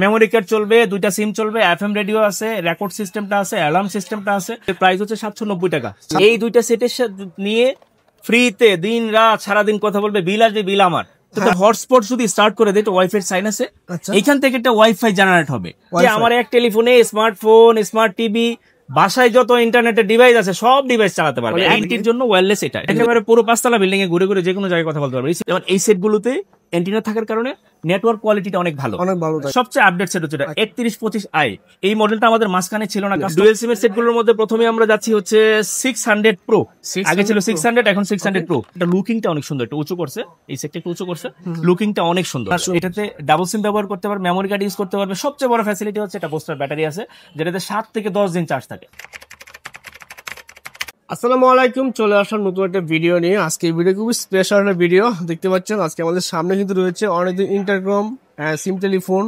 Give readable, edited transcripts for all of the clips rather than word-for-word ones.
Memory card চলবে, দুইটা সিম চলবে, এফএম রেডিও আছে, রেকর্ড সিস্টেমটা আছে, অ্যালার্ম সিস্টেমটা আছে। প্রাইস হচ্ছে 790 টাকা। এই দুইটা সেটের নিয়ে ফ্রিতে দিন রাত সারাদিন কথা বলবে, বিল আসবে, বিল আমার। হটস্পট যদি স্টার্ট করে দেয়, ওয়াইফাই সাইন আছে, এইখান থেকে একটা ওয়াইফাই জেনারেট হবে। আমার এক টেলিফোনে স্মার্টফোন, স্মার্ট টিভি, বাসায় যত ইন্টারনেটের ডিভাইস আছে সব ডিভাইস চালাতে পারবে। এন্টির জন্য ওয়্যারলেস এটা একেবারে পুরো 5 তলা বিল্ডিং এ ঘুরে ঘুরে যে কোনো জায়গায় কথা বলতে পারবে। যেমন এই সেটগুলোতে এন্টিনা থাকার কারণে নেটওয়ার্ক কোয়ালিটিটা অনেক ভালো। সবচেয়ে আপডেট সেট হচ্ছে 3125i। এই মডেলটা আমাদের মাঝখানে ছিল না। ডুয়াল সিমের সেটগুলোর মধ্যে প্রথমে আমরা যাচ্ছি হচ্ছে 600 প্রো। আগে ছিল 600, এখন 600 প্রো। এটা লুকিংটা অনেক সুন্দর, একটু উঁচু করছে, এই সেটটা একটু উঁচু করছে, লুকিংটা অনেক সুন্দর। এটাতে ডাবল সিম ব্যবহার করতে পারবে, মেমোরি কার্ড ইউজ করতে পারবে। সবচেয়ে বড় ফ্যাসিলিটি হচ্ছে এটা বুস্টার ব্যাটারি আছে, যেটাতে 7 থেকে 10 দিন চার্জ থাকে। আসসালামু আলাইকুম, চলে আসার নতুন একটা ভিডিও নিয়ে। আজকে এই ভিডিও খুবই স্পেশাল একটা ভিডিও দেখতে পাচ্ছেন। আজকে আমাদের সামনে কিন্তু রয়েছে অনেকদিন ইন্টারকম, সিম টেলিফোন,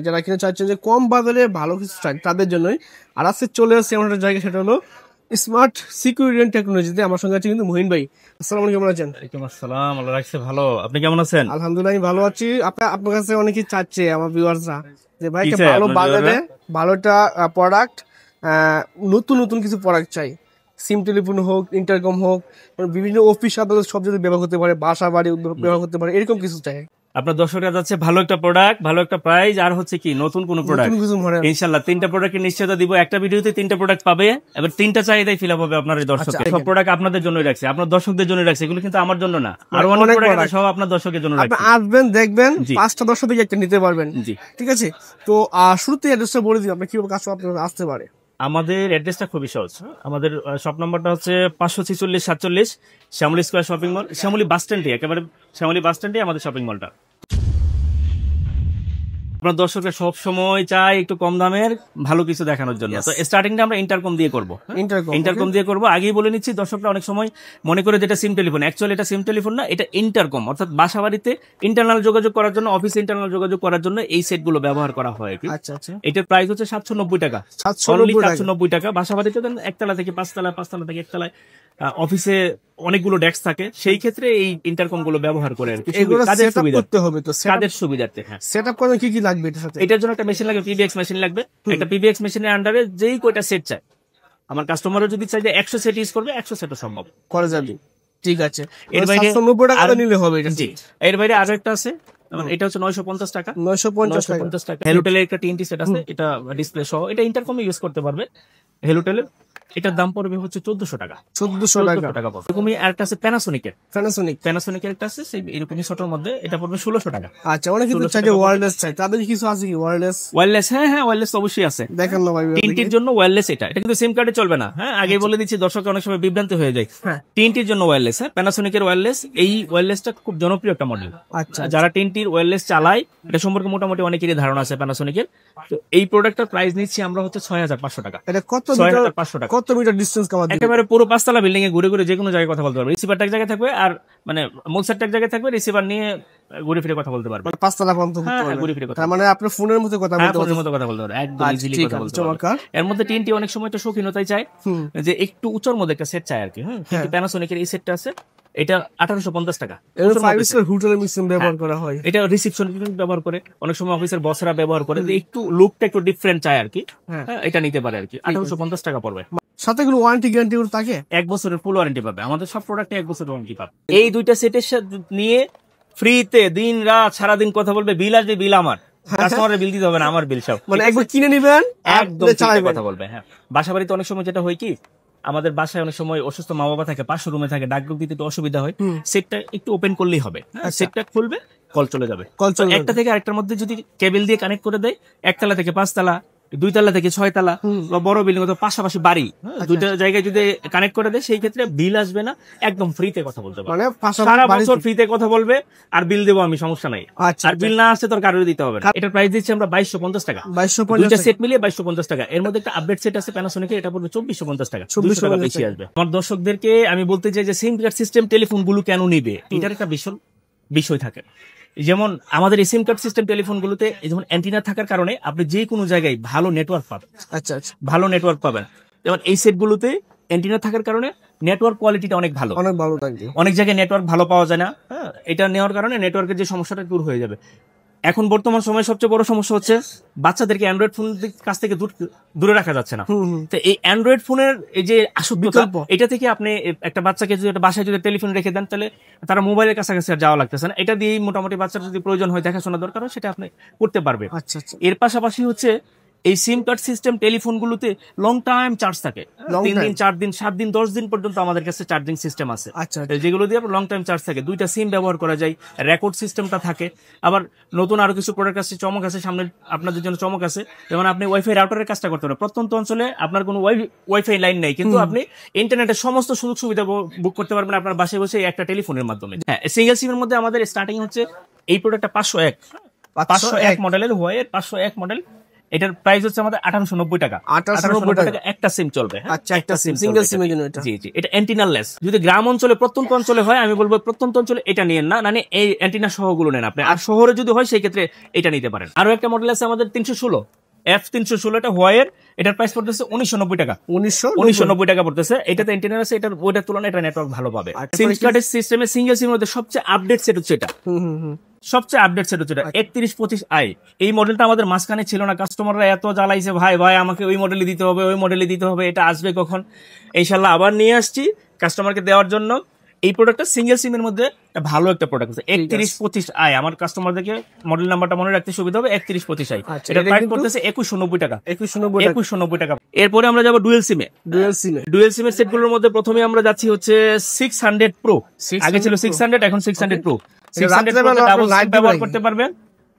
যারা কিনা চাচ্ছেন যে কম বাজারে ভালো কিছু চাই তাদের জন্যই। আর আজকে চলে আসছে এমন একটা জায়গা, সেটা হলো স্মার্ট সিকিউরিটি এন্ড টেকনোলজিতে। আমার সঙ্গে আছে কিন্তু মহিন ভাই। আসসালামু আলাইকুম, কেমন আছেন? ওয়ালাইকুম আসসালাম, আল্লাহ রাখছে ভালো। আপনি কেমন আছেন? আলহামদুলিল্লাহ আমি ভালো আছি। আপনার কাছে অনেকেই চাচ্ছে, আমার ভিউয়ার্সরা, যে ভাই একটা ভালো বাজারে ভালো একটা প্রোডাক্ট, নতুন নতুন কিছু প্রোডাক্ট চাই। সিম টেলিফোন হোক, ইন্টারকম হোক, বিভিন্ন অফিস আদালত সব যদি ব্যবহার করতে পারে, বাসা বাড়ি ব্যবহার করতে পারে, এরকম কিছু চাই। আপনার দর্শকরা যাচ্ছে ভালো একটা প্রোডাক্ট, ভালো একটা প্রাইস, আর হচ্ছে কি নতুন কোন প্রোডাক্ট। ইনশাআল্লাহ 3টা প্রোডাক্টের নিশ্চয়তা দিব। একটা ভিডিওতে 3টা প্রোডাক্ট পাবে, এবার 3টা চাহিদাই ফিল আপ হবে আপনার এই দর্শক। সব প্রোডাক্ট আপনাদের জন্যই রাখছে, আপনার দর্শকদের জন্য রাখছে, এগুলো কিন্তু আমার জন্য না। আর অনেক প্রোডাক্ট সব আপনার দর্শকের জন্য রাখছে। আপনি আসবেন, দেখবেন, 5টা দর্শক থেকে একটা নিতে পারবেন। জি ঠিক আছে। তো শুরুতে অ্যাড্রেসটা বলে দিন, আপনি কিভাবে কাজ আসতে পারে। আমাদের অ্যাড্রেসটা খুবই সহজ। আমাদের শপ নাম্বারটা হচ্ছে 546-47 Shyamoli square shopping mall, Shyamoli bus স্ট্যান্ডে, একেবারে শ্যামলী বাস স্ট্যান্ডে আমাদের শপিং মলটা। আপনার দর্শকরা সব সময় চাই একটু কম দামের ভালো কিছু দেখানোর জন্য। তো স্টার্টিংটা আমরা ইন্টারকম দিয়ে করব। ইন্টারকম দিয়ে করব। আগেই বলে নিচ্ছি, দর্শকরা অনেক সময় মনে করে যেটা সিম টেলিফোন, অ্যাকচুয়ালি এটা সিম টেলিফোন না, এটা ইন্টারকম। অর্থাৎ বাসা বাড়িতে ইন্টারনাল যোগাযোগ করার জন্য, অফিসে ইন্টারনাল যোগাযোগ করার জন্য এই সেটগুলো ব্যবহার করা হয়। আচ্ছা আচ্ছা। এটার প্রাইস হচ্ছে 790 টাকা। 790 টাকা। বাসা বাড়িতে দেন একতলা থেকে 5 তলা, 5 তলা থেকে একতলায়, অফিসে অনেকগুলো ডেস্ক থাকে, সেই ক্ষেত্রে এই ইন্টারকম গুলো ব্যবহার করে কাজের সুবিধার্থে। সেটআপ করতে কি কি লাগবে এটার সাথে? এটার জন্য একটা মেশিন লাগবে, পিবিএক্স মেশিন লাগবে। একটা পিবিএক্স মেশিনের আন্ডারে যেই কয়টা সেট চায়, আমার কাস্টমারও যদি চাই যে 100 সেট ইউজ করবে, 100 সেটও সম্ভব করা যাবে। ঠিক আছে। এর বাইরে 790 টাকা নিলে হবে এটা? জি। এর বাইরে আরো একটা আছে, এটা হচ্ছে 950 টাকা। 950 টাকা। হেলোটেলের একটা টিএনটি সেট আছে, এটা ডিসপ্লে সহ, এটা ইন্টারকমে ইউজ করতে পারবে। হেলোটেলের এটার দাম পড়বে হচ্ছে 1400 টাকা। 1400 টাকা পড়বে। এরকমই আরেকটা আছে প্যানাসোনিকের একটা আছে, সেই এরকমই ছোটর মধ্যে, এটা পড়বে 1600 টাকা। আচ্ছা, অনেক কিছু চাই যে ওয়্যারলেস চাই, তাদের কিছু আছে কি ওয়্যারলেস? হ্যাঁ, ওয়্যারলেস অবশ্যই আছে। দেখেন না ভাই, টিএনটির জন্য ওয়্যারলেস, এটা কিন্তু সিম কার্ডে চলবে না। হ্যাঁ, আগে বলে দিচ্ছি, দর্শক অনেক সময় বিভ্রান্তি হয়ে যায়। টিএনটির জন্য ওয়্যারলেস, প্যানাসোনিকের ওয়্যারলেস। এই ওয়্যারলেসটা খুব জনপ্রিয় একটা মডেল। আচ্ছা, যারা টিএনটির ওয়্যারলেস চালায়, এটা সম্পর্কে মোটামুটি অনেকেরই ধারণা আছে প্যানাসোনিকের। তো এই প্রোডাক্টটার প্রাইস নিচ্ছি আমরা হচ্ছে 6500 টাকা। এটা কত 6500 টাকা। কত মিটার ডিসটেন্স কভার দিবে? একেবারে পুরো 5 তলা বিল্ডিং এ ঘুরে ঘুরে যে কোনো জায়গায় কথা বলতে পারবে। রিসিভারটা এক জায়গায় থাকবে, আর মানে মূল সেটটা এক জায়গায় থাকবে, রিসিভার নিয়ে ঘুরে ফিরে কথা বলতে পারবে। 5 তলা পর্যন্ত ঘুরে ফিরে কথা, মানে আপনার ফোনের মতো কথা বলতে পারবে। ফোনের মতো কথা বলতে পারবে, একদম ইজিলি কথা বলতে পারবে। এর মধ্যে টিএনটি অনেক সময় তো শৌখিনতাই চায়, যে একটু উঁচুর মধ্যে একটা সেট চায় আর কি। কিন্তু প্যানাসোনিকের এই সেটটা আছে, এটা 1850 টাকা। ব্যবহার করা হয়। এটা রিসেপশন ব্যবহার করে, অনেক সময় অফিসের বসরা ব্যবহার করে, একটু লুকটা একটু ডিফারেন্ট চায় আর কি। এটা নিতে পারে আর কি। 1850 টাকা পড়বে। সাথে কোনো ওয়ারেন্টি গ্যারান্টি থাকে? 1 বছরের ফুল ওয়ারেন্টি পাবে। আমাদের সব প্রোডাক্টে 1 বছরের ওয়ারেন্টি পাবে। এই দুইটা সেটের নিয়ে ফ্রিতে দিন রাত সারাদিন কথা বলবে, বিল আসবে, বিল আমার। কাস্টমারের বিল দিতে হবে না, আমার বিল সব। মানে একবার কিনে নিবেন, একদম কথা বলবে। হ্যাঁ, বাসা বাড়িতে অনেক সময় যেটা হয় কি, আমাদের বাসায় অনেক সময় অসুস্থ মা বাবা থাকে, পাশের রুমে থাকে, ডাকডুক দিতে একটু অসুবিধা হয়। সেটটা একটু ওপেন করলেই হবে। সেটটা খুলবে, কল চলে যাবে। একটা থেকে আরেকটার মধ্যে যদি কেবল দিয়ে কানেক্ট করে দেয়, 1 তলা থেকে 5 তলা, 2 তলা থেকে 6 তলা, বা বড় বিল্ডিং অথবা পাশাপাশি বাড়ি, দুইটা জায়গায় যদি কানেক্ট করে দেয়, সেই ক্ষেত্রে বিল আসবে না, একদম ফ্রিতে কথা বলতে পারবে। মানে সারা বছর ফ্রিতে কথা বলবে, আর বিল দেবো আমি, সমস্যা নাই। আর বিল না আসছে তোর কারোর দিতে হবে না। এটার প্রাইস দিচ্ছি আমরা 2250 টাকা। দুইটা সেট মিলিয়ে 2250 টাকা। এর মধ্যে একটা আপডেট সেট আছে প্যানাসোনিকের, এটা পড়বে 2450 টাকা। 200 টাকা বেশি আসবে। আমার দর্শকদেরকে আমি বলতে চাই যে সিম কার্ড সিস্টেম টেলিফোন গুলো কেন নিবে, এটার একটা বিষয় থাকে। যেমন আমাদের এই সিম কার্ড সিস্টেম টেলিফোন গুলোতে যেমন অ্যান্টিনা থাকার কারণে আপনি যে কোনো জায়গায় ভালো নেটওয়ার্ক পাবেন। আচ্ছা, ভালো নেটওয়ার্ক পাবেন। যেমন এই সেট গুলোতে অ্যান্টিনা থাকার কারণে নেটওয়ার্ক কোয়ালিটিটা অনেক ভালো থাকে। অনেক জায়গায় নেটওয়ার্ক ভালো পাওয়া যায় না। এটা নেওয়ার কারণে নেটওয়ার্কের যে সমস্যাটা দূর হয়ে যাবে। এখন বর্তমান সময়ে সবচেয়ে বড় সমস্যা হচ্ছে বাচ্চাদেরকে অ্যান্ড্রয়েড ফোন কাছ থেকে দূরে রাখা যাচ্ছে না। তো এই অ্যান্ড্রয়েড ফোনের এই যে আসক্তি, এটা থেকে আপনি একটা বাচ্চাকে যদি একটা বাসায় যদি টেলিফোন রেখে দেন, তাহলে তারা মোবাইলের কাছাকাছি আর যাওয়া লাগতেছে না। এটা দিয়েই মোটামুটি বাচ্চার যদি প্রয়োজন হয়, দেখাশোনা দরকার হয়, সেটা আপনি করতে পারবে। আচ্ছা আচ্ছা। এর পাশাপাশি হচ্ছে এই সিম কার্ড সিস্টেম টেলিফোনগুলোতে লং টাইম চার্জ থাকে, 3 দিন 4 দিন 7 দিন 10 দিন পর্যন্ত আমাদের কাছে চার্জিং সিস্টেম আছে। আচ্ছা, যেগুলো দিয়ে লং টাইম চার্জ থাকে, 2টা সিম ব্যবহার করা যায়, রেকর্ড সিস্টেমটা থাকে। আবার নতুন আরো কিছু প্রোডাক্ট আছে, চমক আছে সামনে আপনাদের জন্য, চমক আছে। যেমন আপনি ওয়াইফাই রাউটারের কাজটা করতে পারেন। প্রত্যন্ত অঞ্চলে আপনার কোনো ওয়াইফাই লাইন নেই, কিন্তু আপনি ইন্টারনেটের সমস্ত সুযোগ সুবিধা বুক করতে পারবেন আপনার বাসায় বসে একটা টেলিফোনের মাধ্যমে। হ্যাঁ, সিঙ্গেল সিমের মধ্যে আমাদের স্টার্টিং হচ্ছে এই প্রোডাক্টটা 501 মডেলের ওয়াইয়ের 501 মডেল। এটার প্রাইস হচ্ছে আমাদের 1890 টাকা। 1890 টাকা একটা সিম চলবে। আচ্ছা, একটা সিম, সিঙ্গেল সিমের জন্য এটা। জি জি, এটা অ্যান্টিনা লেস। যদি গ্রাম অঞ্চলে প্রত্যন্ত অঞ্চলে হয়, আমি বলবো প্রত্যন্ত অঞ্চলে এটা নিয়েন না, মানে এই অ্যান্টিনা সহগুলো নেন আপনি। আর শহরে যদি হয় সেই ক্ষেত্রে এটা নিতে পারেন। আরো একটা মডেল আছে আমাদের 316 F316, এটা হোয়াইয়ের। এটার প্রাইস পড়তেছে 1990 টাকা। 1990 টাকা পড়তেছে। এটাতে অ্যান্টিনা আছে, এটার ওইটার তুলনায় এটা নেটওয়ার্ক ভালো পাবে। সিম কার্ডের সিস্টেমে সিঙ্গেল সিমের মধ্যে সবচেয়ে আপডেট সেট হচ্ছে এটা। সবচেয়ে আপডেট সেট হচ্ছে 3125i। এই মডেলটা আমাদের মাঝখানে ছিল না। কাস্টমাররা এত জ্বালাইছে, ভাই ভাই আমাকে ওই মডেলই দিতে হবে, ওই মডেলই দিতে হবে, এটা আসবে কখন। ইনশাআল্লাহ আবার নিয়ে আসছি কাস্টমারকে দেওয়ার জন্য। এই প্রোডাক্টটা সিঙ্গেল সিমের মধ্যে ভালো একটা প্রোডাক্ট আছে, 3125i। আমার কাস্টমারদেরকে মডেল নাম্বারটা মনে রাখতে সুবিধা হবে, 3125i। এটা প্রাইস করতেছে 2190 টাকা। 2190 টাকা। এরপরে আমরা যাবো ডুয়েল সিমে। ডুয়েল সিমের সেটগুলোর মধ্যে প্রথমে আমরা যাচ্ছি হচ্ছে 600 প্রো। আগে ছিল 600, এখন 600 প্রো। 600 প্রো ডাবল সিম ব্যবহার করতে পারবেন।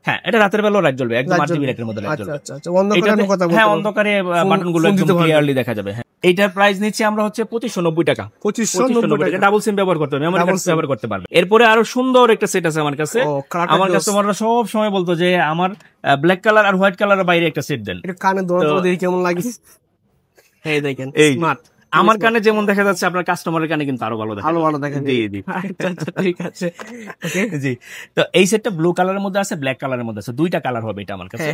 হ্যাঁ, এটা রাতের বেলাও লাইট জ্বলবে, একদম আরজিবি লাইটের মধ্যে লাইট জ্বলবে। হ্যাঁ, অন্ধকারে বাটনগুলো একদম ক্লিয়ারলি দেখা যাবে। হ্যাঁ, এইটার প্রাইস নিচ্ছি আমরা হচ্ছে 2590 টাকা। 2590 টাকা। ডাবল সিম ব্যবহার করতে হবে, মেমরি কার্ড ব্যবহার করতে পারবে। এরপরে আরো সুন্দর একটা সেট আছে আমার কাছে। আমার কাস্টমাররা সব সময় বলতো যে আমার ব্ল্যাক কালার আর হোয়াইট কালারের বাইরে একটা সেট দেন। এটা কানে ধরে দেখি কেমন লাগে। এই দেখেন, স্মার্ট। আমার কানে যেমন দেখা যাচ্ছে, আপনার কাস্টমারের কানে কিন্তু আরো ভালো দেখা যায়। জি জি, ঠিক আছে। জি, তো এই সেটটা ব্লু কালারের মধ্যে আছে, ব্ল্যাক কালারের মধ্যে আছে, 2টা কালার হবে এটা আমার কাছে।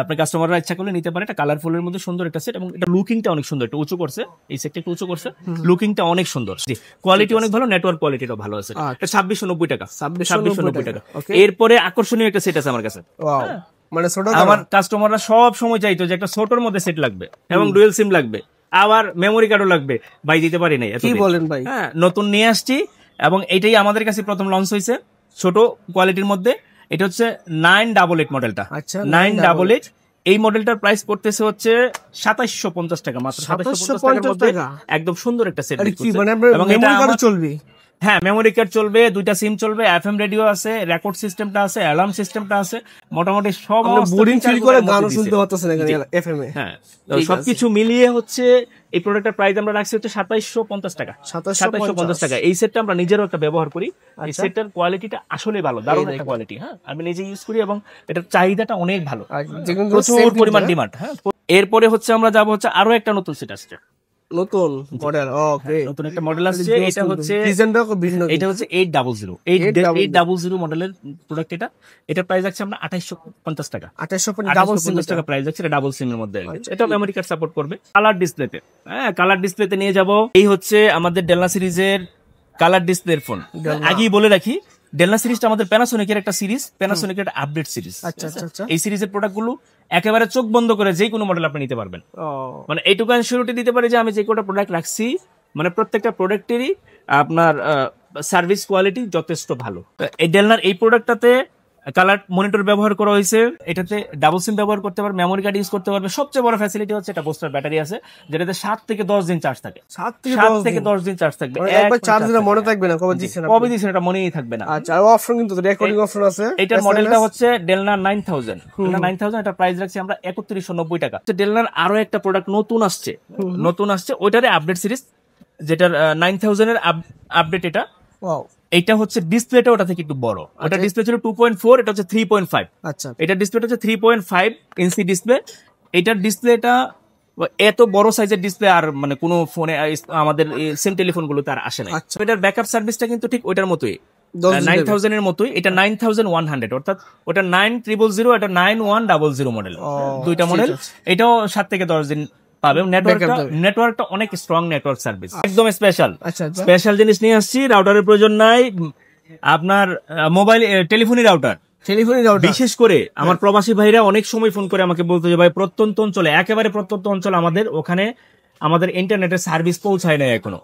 আপনার কাস্টমাররা ইচ্ছা করলে নিতে পারে। এটা কালারফুলের মধ্যে সুন্দর একটা সেট, এবং এটা লুকিংটা অনেক সুন্দর, একটু উঁচু করছে এই সেটটা, একটু উঁচু করছে, লুকিংটা অনেক সুন্দর। জি, কোয়ালিটি অনেক ভালো, নেটওয়ার্ক কোয়ালিটিটাও ভালো আছে। এটা 2690 টাকা। 2690 টাকা। এরপরে আকর্ষণীয় একটা সেট আছে আমার কাছে। মানে আমার কাস্টমাররা সব সময় চাইতো যে একটা ছোটর মধ্যে সেট লাগবে এবং ডুয়েল সিম লাগবে, আবার মেমোরি কার্ডও লাগবে। ভাই দিতে পারি নাই। কি বলেন ভাই? হ্যাঁ, নতুন নিয়ে আসছি, এবং এটাই আমাদের কাছে প্রথম লঞ্চ হয়েছে ছোট কোয়ালিটির মধ্যে। এটা হচ্ছে 988 মডেলটা। আচ্ছা, 988। এই মডেলটার প্রাইস পড়তেছে হচ্ছে 2750 টাকা মাত্র। 2750 টাকার মধ্যে একদম সুন্দর একটা সেট। এবং এটা চলবে। হ্যাঁ, মেমোরি কার্ড চলবে, 2টা সিম চলবে, এফএম রেডিও আছে, রেকর্ড সিস্টেমটা আছে, অ্যালার্ম সিস্টেমটা আছে, মোটামুটি সব বোরিং ফিল করে গান শুনতে হচ্ছে না এফএম এ। হ্যাঁ, সবকিছু মিলিয়ে হচ্ছে এই প্রোডাক্টের প্রাইস আমরা রাখছি হচ্ছে 2750 টাকা। 2750 টাকা। এই সেটটা আমরা নিজেরও একটা ব্যবহার করি। এই সেটটার কোয়ালিটিটা আসলে ভালো, দারুণ একটা কোয়ালিটি। হ্যাঁ, আমি নিজে ইউজ করি এবং এটার চাহিদাটা অনেক ভালো, প্রচুর পরিমাণ ডিমান্ড। হ্যাঁ, এরপরে হচ্ছে আমরা যাবো হচ্ছে আরো একটা নতুন সেট আসছে, নতুন মডেল। ওকে, নতুন একটা মডেল আসছে। এটা হচ্ছে 800 মডেলের প্রোডাক্ট। এটা প্রাইস আছে আমরা 2850 টাকা। 2850 টাকা প্রাইস আছে। এটা ডাবল সিমের মধ্যে। এটা মেমোরি কার্ড সাপোর্ট করবে। কালার ডিসপ্লেতে, হ্যাঁ, কালার ডিসপ্লেতে নিয়ে যাব। এই হচ্ছে আমাদের ডেলনা সিরিজের কালার ডিসপ্লের ফোন। আগেই বলে রাখি, ডেলনা সিরিজটা আমাদের প্যানাসোনিকের একটা সিরিজ, প্যানাসোনিকের একটা আপডেট সিরিজ। এই সিরিজের প্রোডাক্টগুলো একেবারে চোখ বন্ধ করে যে কোনো মডেল আপনি নিতে পারবেন। মানে এইটুকু সিউরিটি দিতে পারে যে আমি যে কোটা প্রোডাক্ট রাখছি, মানে প্রত্যেকটা প্রোডাক্টেরই আপনার সার্ভিস কোয়ালিটি যথেষ্ট ভালো। এই ডেলনার এই প্রোডাক্টটাতে কালার মনিটর ব্যবহার করা হয়েছে। এটাতে ডাবল সিম ব্যবহার করতে পারবে, মেমোরি কার্ড ইউজ করতে পারবে। সবচেয়ে বড় ফ্যাসিলিটি হচ্ছে এটা বুস্টার ব্যাটারি আছে, যেটাতে 7 থেকে 10 দিন চার্জ থাকে। 7 থেকে 10 দিন চার্জ থাকবে। একবার চার্জ দিলে মনে থাকবে না কবে দিছেন, এটা মনেই থাকবে না। আচ্ছা, আর অপশন কিন্তু রেকর্ডিং অপশন আছে। এটার মডেলটা হচ্ছে ডেলনা 9000। ডেলনা 9000, এটা প্রাইস রাখছি আমরা 3190 টাকা। ডেলনার আরো একটা প্রোডাক্ট নতুন আসছে, ওইটারে আপডেট সিরিজ, যেটার 9000 এর আপডেট। এটা এটা হচ্ছে ডিসপ্লেটা ওটা থেকে একটু বড়। ওটা ডিসপ্লে ছিল 2.4, এটা হচ্ছে 3.5। আচ্ছা, এটা ডিসপ্লেটা হচ্ছে 3.5 ইঞ্চি ডিসপ্লে। এটার ডিসপ্লেটা এত বড় সাইজের ডিসপ্লে আর মানে কোনো ফোনে আমাদের সিম টেলিফোন গুলোতে আর আসে না। এটার ব্যাকআপ সার্ভিসটা কিন্তু ঠিক ওইটার মতোই, 9000 এর মতোই। এটা 9100, অর্থাৎ ওটা 9000, এটা 9100 মডেল, 2টা মডেল। এটাও 7 থেকে 10 দিন পাবে। নেটওয়ার্কটা অনেক স্ট্রং নেটওয়ার্ক সার্ভিস, একদম স্পেশাল জিনিস নিয়ে আসছি। রাউটারের প্রয়োজন নাই, আপনার মোবাইল টেলিফোনি রাউটার, টেলিফোনই দাও বিশেষ করে আমার প্রবাসী ভাইরা অনেক সময় ফোন করে আমাকে বলতে যে ভাই প্রত্যন্ত অঞ্চলে, একেবারে প্রত্যন্ত অঞ্চল আমাদের ওখানে আমাদের ইন্টারনেটের সার্ভিস পৌঁছায় নাই এখনো,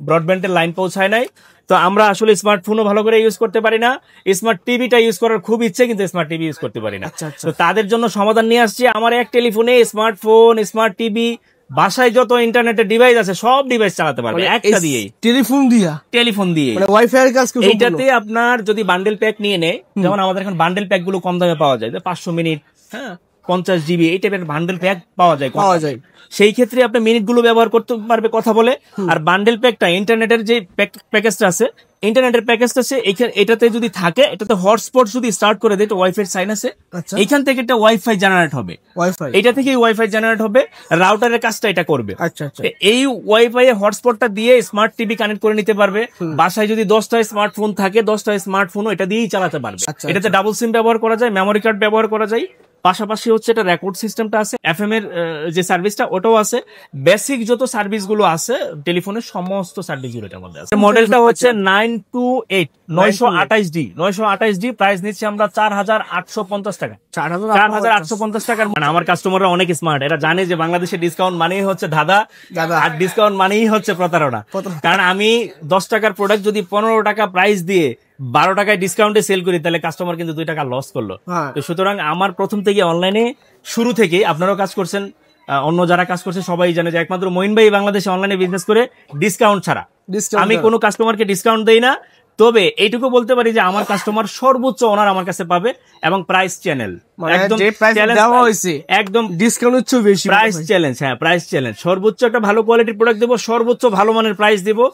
ব্রডব্যান্ডের লাইন পৌঁছায় নাই। তো আমরা আসলে স্মার্টফোনও ভালো করে ইউজ করতে পারি না, স্মার্ট টিভিটা ইউজ করার খুব ইচ্ছে কিন্তু স্মার্ট টিভি ইউজ করতে পারি না। তো তাদের জন্য সমাধান নিয়ে আসছি। আমার এক টেলিফোনে স্মার্টফোন, স্মার্ট টিভি, বাসায় যত ইন্টারনেটের ডিভাইস আছে সব ডিভাইস চালাতে পারবে একটা দিয়েই, টেলিফোন দিয়ে। ওয়াইফাই এর কাজ এইটাতে আপনার যদি বান্ডেল প্যাক নিয়ে নেয়, যেমন আমাদের এখন বান্ডেল প্যাক গুলো কম দামে পাওয়া যায়, 500 মিনিট, 50 জিবি, এই টাইপের বান্ডেল প্যাক পাওয়া যায়। সেই ক্ষেত্রে আপনি মিনিট গুলো ব্যবহার করতে পারবে কথা বলে। আর বান্ডেল প্যাকটা ইন্টারনেটের যে প্যাকেজটা আছে, ইন্টারনেটের প্যাকেজটা আছে, এটাতে যদি থাকে, এটাতে হটস্পট যদি স্টার্ট করে দেয়, ওয়াইফাই সাইন আছে, এখান থেকে একটা ওয়াইফাই জেনারেট হবে, এটা থেকে ওয়াইফাই জেনারেট হবে, রাউটারের কাজটা এটা করবে। এই ওয়াইফাই হটস্পটটা দিয়ে স্মার্ট টিভি কানেক্ট করে নিতে পারবে। বাসায় যদি 10টা স্মার্টফোন থাকে, 10টা স্মার্টফোনও এটা দিয়েই চালাতে পারবে। এটাতে ডাবল সিম ব্যবহার করা যায়, মেমোরি কার্ড ব্যবহার করা যায়। পাশাপাশি হচ্ছে এটা রেকর্ড সিস্টেমটা আছে, এফএম এর যে সার্ভিসটা ওটাও আছে। বেসিক যত সার্ভিস গুলো আছে টেলিফোনের সমস্ত সার্ভিস গুলো এটার মধ্যে আছে। মডেলটা হচ্ছে 928 928D 928D। প্রাইস নিচ্ছি আমরা 4850 টাকা, 4850 টাকার। মানে আমার কাস্টমাররা অনেক স্মার্ট, এরা জানে যে বাংলাদেশে ডিসকাউন্ট মানেই হচ্ছে দাদা, আর ডিসকাউন্ট মানেই হচ্ছে প্রতারণা। কারণ আমি 10 টাকার প্রোডাক্ট যদি 15 টাকা প্রাইস দিয়ে 12 টাকায় ডিসকাউন্টে সেল করি, তাহলে কাস্টমার কিন্তু 2 টাকা লস করলো। তো সুতরাং আমার প্রথম থেকে অনলাইনে শুরু থেকে, আপনারাও কাজ করছেন, অন্য যারা কাজ করছে সবাই জানে যে একমাত্র মঈন ভাই বাংলাদেশে অনলাইনে বিজনেস করে ডিসকাউন্ট ছাড়া। আমি কোনো কাস্টমারকে ডিসকাউন্ট দেই না। তবে এইটুকু বলতে পারি যে আমার কাস্টমার সর্বোচ্চ অনার আমার কাছে পাবে, এবং প্রাইস চ্যানেল একদম ডিসকাউন্ট বেশি, প্রাইস চ্যালেঞ্জ। হ্যাঁ, প্রাইস চ্যালেঞ্জ। সর্বোচ্চ একটা ভালো কোয়ালিটির প্রোডাক্ট দেবো, সর্বোচ্চ ভালো মানের প্রাইস দেবো,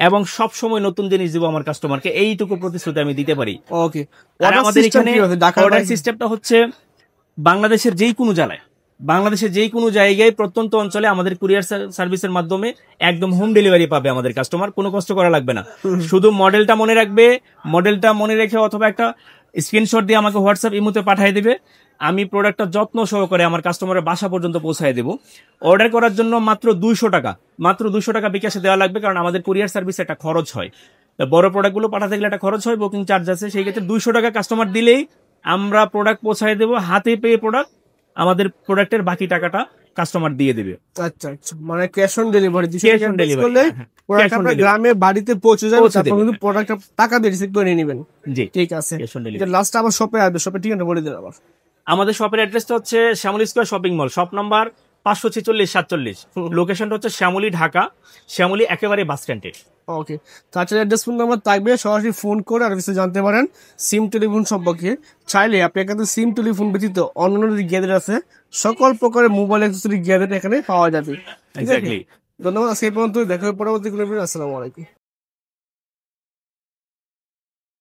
এবং সব সময় নতুন জিনিস দেবো আমার কাস্টমারকে। এইটুকু প্রতিশ্রুতি আমি দিতে পারি। ওকে, আর আমাদের এখানে অর্ডার সিস্টেমটা হচ্ছে বাংলাদেশের যেই কোনো জায়গায় প্রত্যন্ত অঞ্চলে আমাদের কুরিয়ার সার্ভিসের মাধ্যমে একদম হোম ডেলিভারি পাবে আমাদের কাস্টমার। কোনো কষ্ট করা লাগবে না, শুধু মডেলটা মনে রাখবে, মডেলটা মনে রেখে অথবা একটা স্ক্রিনশট দিয়ে আমাকে হোয়াটসঅ্যাপ ইমোতে পাঠিয়ে দিবে। আমি প্রোডাক্টটা যত্ন সহকারে আমার কাস্টমারের বাসা পর্যন্ত পৌঁছায় দেবো। অর্ডার করার জন্য মাত্র 200 টাকা বিকাশে দেওয়া লাগবে, কারণ আমাদের কুরিয়ার সার্ভিসে একটা খরচ হয়। বড় প্রোডাক্টগুলো পাঠাতে গেলে একটা খরচ হয়, বুকিং চার্জ আছে। সেই ক্ষেত্রে 200 টাকা কাস্টমার দিলেই আমরা প্রোডাক্ট পৌঁছায় দেবো, হাতে পেয়ে প্রোডাক্ট, আমাদের প্রোডাক্টের বাকি টাকাটা কাস্টমার দিয়ে দেবে। আচ্ছা, মানে ক্যাশ অন ডেলিভারি গ্রামে বাড়িতে পৌঁছে যাবে, কিন্তু প্রোডাক্টটা টাকা দিয়ে রিসিভ করে নেবেন। জি, ঠিক আছে। লাস্ট আবার শপে আসবে, শপের ঠিকানা বলে দিন আবার। আমাদের শপের অ্যাড্রেসটা হচ্ছে Shyamoli square shopping mall, shop number 546-47। লোকেশনটা হচ্ছে শ্যামলী, ঢাকা। শ্যামলী একেবারে বাস স্ট্যান্ডে। ওকে, তাছাড়া অ্যাড্রেস ফোন নাম্বার থাকবে, সরাসরি ফোন করে আর কিছু জানতে পারেন সিম টেলিফোন সম্পর্কে। চাইলে আপনি এখানে সিম টেলিফোন ব্যতীত অন্যান্য যে গ্যাজেট আছে, সকল প্রকারের মোবাইল অ্যাক্সেসরি গ্যাজেট এখানে পাওয়া যাবে। ধন্যবাদ। আজকে এই পর্যন্ত, দেখা হবে পরবর্তী কোনো ভিডিও। আসসালামু আলাইকুম।